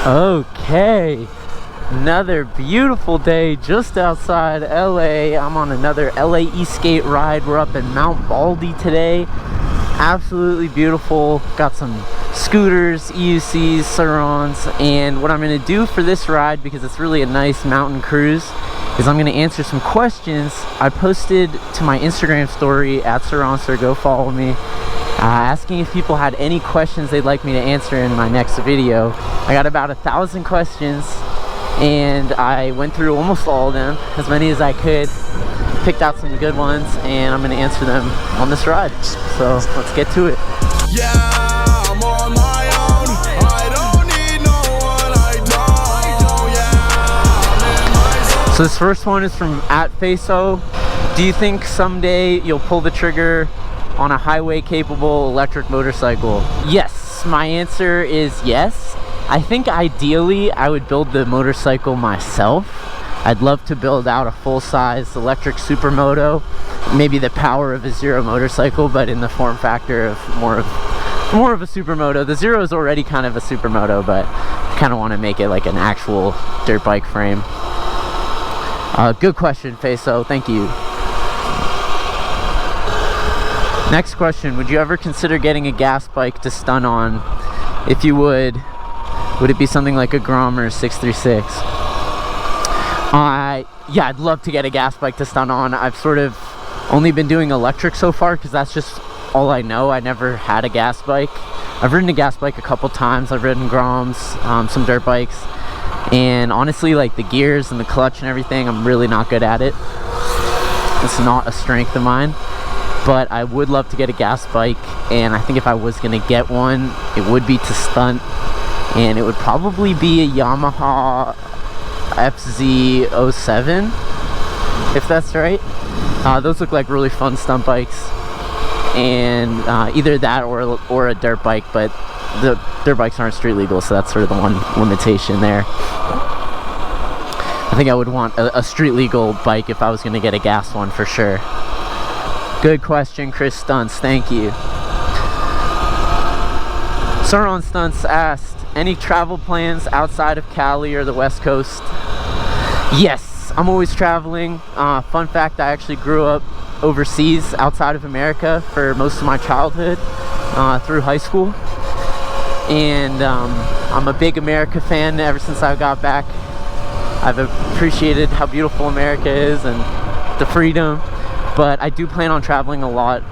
Okay, another beautiful day just outside LA. I'm on another LA Eastgate ride. We're up in Mount Baldy today. Absolutely beautiful. Got some scooters, EUCs, Sirons, and what I'm going to do for this ride, because it's really a nice mountain cruise, is I'm going to answer some questions I posted to my Instagram story at Sur Ronster. Go follow me. Asking if people had any questions they'd like me to answer in my next video. I got about 1,000 questions and I went through almost all of them, as many as I could, picked out some good ones, and I'm going to answer them on this ride. So let's get to it. Yeah, I'm on my own. I don't need no one. I don't. Yeah, I'm in my zone. So this first one is from @Faso. Do you think someday you'll pull the trigger on a highway capable electric motorcycle? Yes, my answer is yes. I think ideally I would build the motorcycle myself. I'd love to build out a full-size electric supermoto, maybe the power of a Zero motorcycle, but in the form factor of more of a supermoto. The Zero is already kind of a supermoto, but I kind of want to make it like an actual dirt bike frame. Good question, Faso. Thank you. Next question, would you ever consider getting a gas bike to stunt on? If you would it be something like a Grom or a 636? Yeah, I'd love to get a gas bike to stunt on. I've sort of only been doing electric so far because that's just all I know. I never had a gas bike. I've ridden a gas bike a couple times. I've ridden Groms, some dirt bikes, and honestly, like the gears and the clutch and everything, I'm really not good at it. It's not a strength of mine. But I would love to get a gas bike, and I think if I was gonna get one, it would be to stunt, and it would probably be a Yamaha FZ07, if that's right. Those look like really fun stunt bikes, and either that or a dirt bike, but the dirt bikes aren't street legal, so that's sort of the one limitation there. I think I would want a street legal bike if I was gonna get a gas one for sure. Good question, Chris Stunts. Thank you. Sur Ron Stunts asked, any travel plans outside of Cali or the West Coast? Yes, I'm always traveling. Fun fact, I actually grew up overseas outside of America for most of my childhood through high school. And I'm a big America fan ever since I got back. I've appreciated how beautiful America is and the freedom. But I do plan on traveling a lot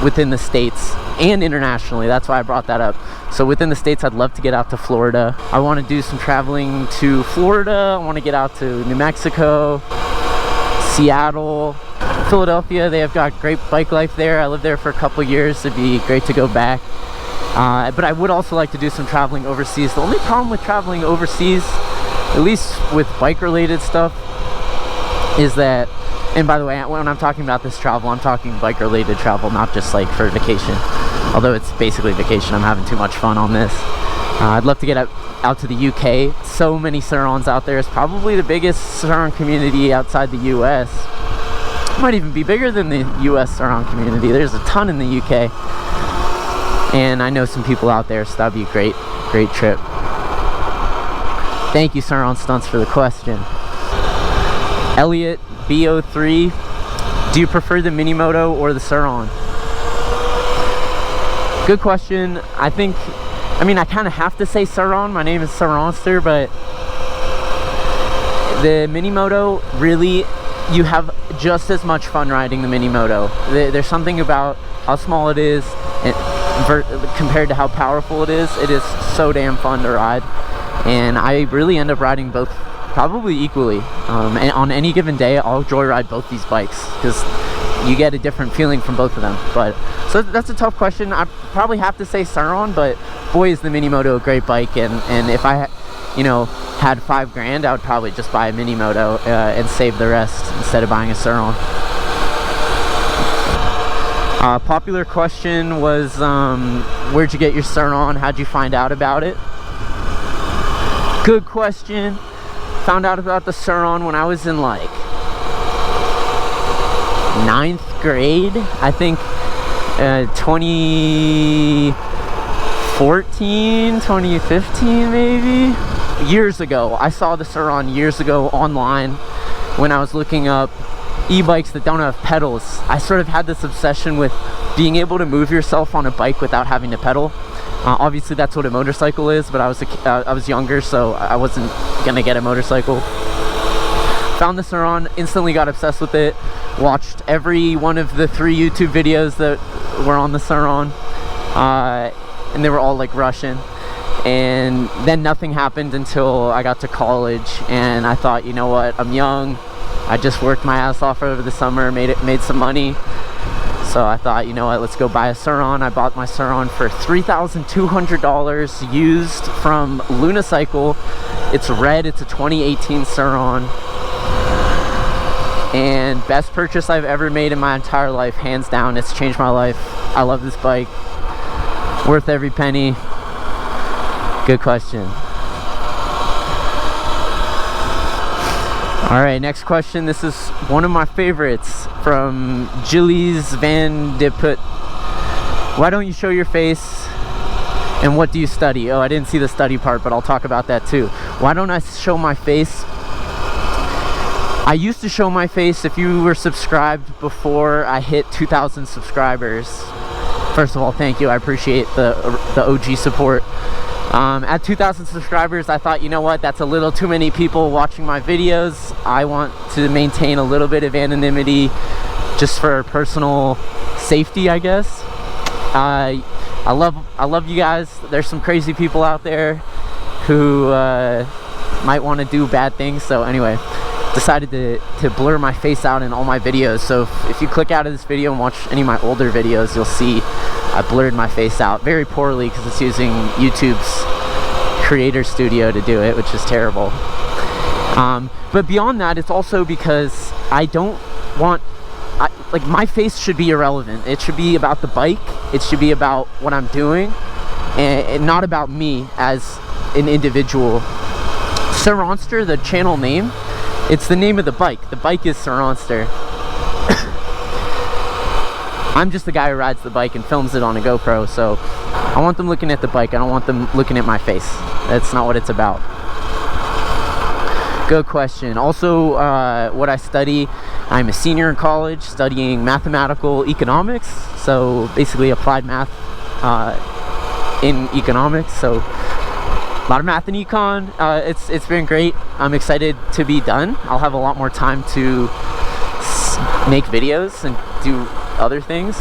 within the States and internationally. That's why I brought that up. So within the States, I'd love to get out to Florida. I want to do some traveling to Florida. I want to get out to New Mexico, Seattle, Philadelphia. They have got great bike life there. I lived there for a couple years. It'd be great to go back. But I would also like to do some traveling overseas. The only problem with traveling overseas, at least with bike-related stuff, is that, and by the way, when I'm talking about this travel, I'm talking bike-related travel, not just like for vacation. Although it's basically vacation, I'm having too much fun on this. I'd love to get out to the UK. So many Sirons out there. It's probably the biggest Siron community outside the US. It might even be bigger than the US Siron community. There's a ton in the UK. And I know some people out there, so that'd be a great trip. Thank you, Sur Ron Stunts, for the question. Elliot B03, do you prefer the mini moto or the Siron? Good question. I kind of have to say Siron. My name is Sur Ronster, but the mini moto, really, you have just as much fun riding the mini moto. There's something about how small it is and compared to how powerful it is. It is so damn fun to ride, and I really end up riding both probably equally. And on any given day, I'll joyride both these bikes because you get a different feeling from both of them. But so that's a tough question. I probably have to say Siron, but boy, is the mini moto a great bike. And if I, had $5,000, I would probably just buy a mini moto and save the rest instead of buying a Siron. Popular question was, where'd you get your Siron? How'd you find out about it? Good question. Found out about the Siron when I was in like 9th grade, I think. 2014 2015 maybe, years ago. I saw the Sur Ron years ago online when I was looking up e-bikes that don't have pedals. I sort of had this obsession with being able to move yourself on a bike without having to pedal. Obviously that's what a motorcycle is, but I was younger, so I wasn't gonna get a motorcycle. Found the Sur Ron, instantly got obsessed with it, watched every one of the 3 YouTube videos that were on the Sur Ron, and they were all like Russian. And then nothing happened until I got to college, and I thought, you know what, I'm young, I just worked my ass off over the summer, made some money, so I thought, you know what, let's go buy a Sur Ron. I bought my Sur Ron for $3,200 used from Lunicycle. It's red, it's a 2018 Sur Ron, and best purchase I've ever made in my entire life, hands down. It's changed my life. I love this bike, worth every penny. Good question. All right, next question. This is one of my favorites from Gillies Van de Put. Why don't you show your face, and what do you study? Oh, I didn't see the study part, but I'll talk about that too. Why don't I show my face? I used to show my face. If you were subscribed before I hit 2,000 subscribers, first of all, thank you. I appreciate the OG support. At 2,000 subscribers, I thought, you know what, that's a little too many people watching my videos. I want to maintain a little bit of anonymity just for personal safety, I guess. I love you guys. There's some crazy people out there who might want to do bad things. So anyway, decided to blur my face out in all my videos. So if you click out of this video and watch any of my older videos, you'll see I blurred my face out very poorly because it's using YouTube's Creator Studio to do it, which is terrible. But beyond that, it's also because I don't want, like, my face should be irrelevant. It should be about the bike. It should be about what I'm doing, and not about me as an individual. Sur Ronster, the channel name, it's the name of the bike. The bike is Sur Ronster. I'm just the guy who rides the bike and films it on a GoPro, so I want them looking at the bike. I don't want them looking at my face. That's not what it's about. Good question. Also, what I study, I'm a senior in college studying mathematical economics, so basically applied math in economics. So a lot of math and econ. It's been great. I'm excited to be done. I'll have a lot more time to make videos and do other things,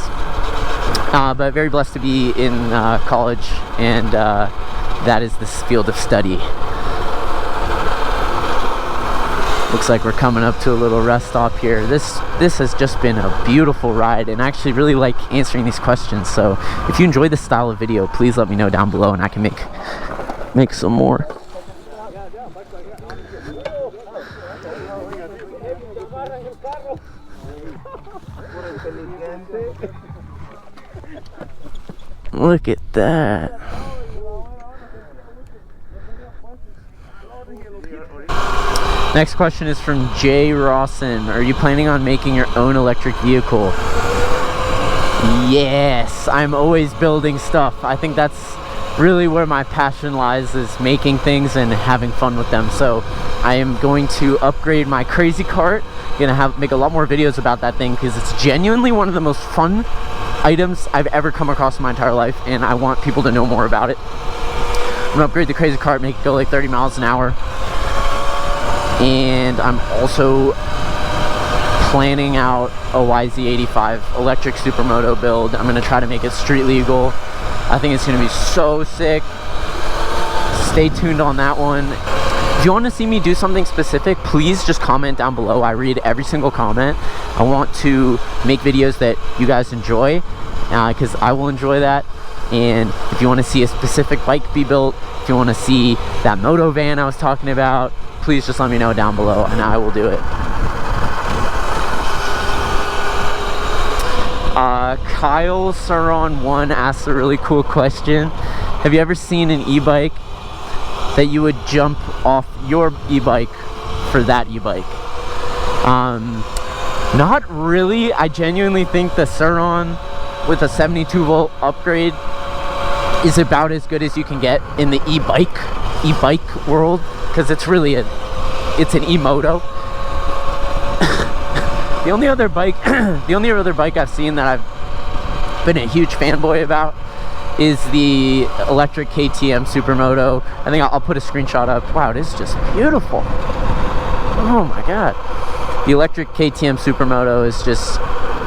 but very blessed to be in college, and that is this field of study. Looks like we're coming up to a little rest stop here. This has just been a beautiful ride, and I actually really like answering these questions. So if you enjoy this style of video, please let me know down below, and I can make some more. Look at that. Next question is from Jay Rawson. Are you planning on making your own electric vehicle? Yes, I'm always building stuff. I think that's really where my passion lies, is making things and having fun with them. So I am going to upgrade my crazy cart. Gonna make a lot more videos about that thing because it's genuinely one of the most fun items I've ever come across in my entire life, and I want people to know more about it. I'm gonna upgrade the crazy cart, make it go like 30 miles an hour. And I'm also planning out a YZ85 electric supermoto build. I'm gonna try to make it street legal. I think it's gonna be so sick. Stay tuned on that one. If you want to see me do something specific, please just comment down below. I read every single comment. I want to make videos that you guys enjoy, because I will enjoy that. And if you want to see a specific bike be built, if you want to see that moto van I was talking about, please just let me know down below and I will do it. Kyle Siron 1 asks a really cool question. Have you ever seen an e-bike that you would jump off your e-bike for that e-bike? Not really. I genuinely think the Sur Ron with a 72 volt upgrade is about as good as you can get in the e-bike world, because it's really it's an e-moto. The only other bike I've seen that I've been a huge fanboy about is the electric KTM Supermoto. I think I'll put a screenshot up. Wow, it is just beautiful. Oh my god. The electric KTM Supermoto is just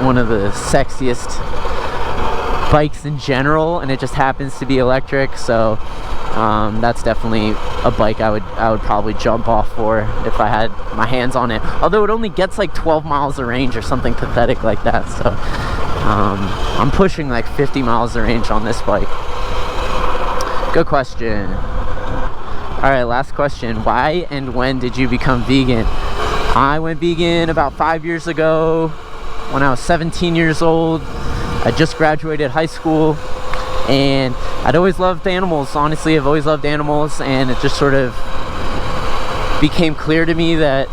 one of the sexiest bikes in general, and it just happens to be electric, so that's definitely a bike I would probably jump off for if I had my hands on it. Although it only gets like 12 miles of range or something pathetic like that, so I'm pushing like 50 miles of range on this bike. Good question. Alright, last question. Why and when did you become vegan? I went vegan about 5 years ago when I was 17 years old. I just graduated high school, and I'd always loved animals. Honestly, I've always loved animals, and it just sort of became clear to me that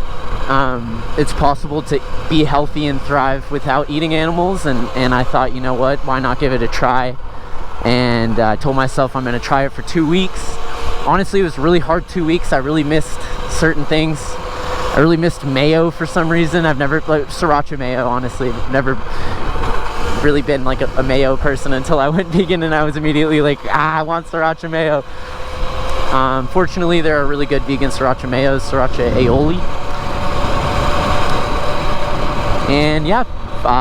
it's possible to be healthy and thrive without eating animals, and I thought, you know what, why not give it a try? And I told myself I'm going to try it for 2 weeks. Honestly, it was really hard 2 weeks. I really missed certain things. I really missed mayo for some reason. I've never, like, sriracha mayo, honestly, never really been like a mayo person until I went vegan, and I was immediately like, I want sriracha mayo. Fortunately, there are really good vegan sriracha mayos, sriracha aioli. And yeah,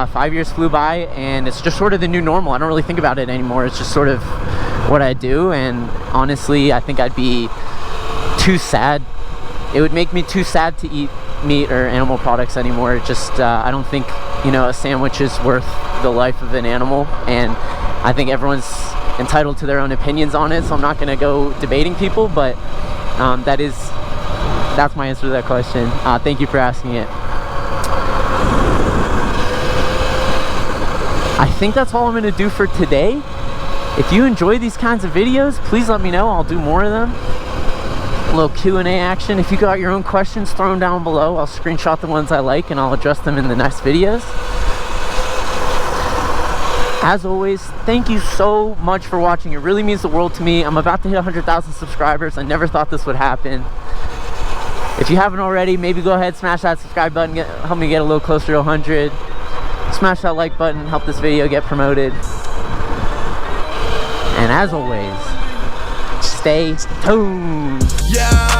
5 years flew by, and it's just sort of the new normal. I don't really think about it anymore. It's just sort of what I do, and honestly, I think I'd be too sad. It would make me too sad to eat meat or animal products anymore. It just, I don't think, you know, a sandwich is worth the life of an animal, and I think everyone's entitled to their own opinions on it, so I'm not going to go debating people, but that's my answer to that question. Thank you for asking it. I think that's all I'm going to do for today. If you enjoy these kinds of videos, please let me know. I'll do more of them. A little Q&A action. If you got your own questions, throw them down below. I'll screenshot the ones I like, and I'll address them in the next videos. As always, thank you so much for watching. It really means the world to me. I'm about to hit 100,000 subscribers. I never thought this would happen. If you haven't already, maybe go ahead, smash that subscribe button, help me get a little closer to 100. Smash that like button, help this video get promoted. And as always, stay tuned. Yeah.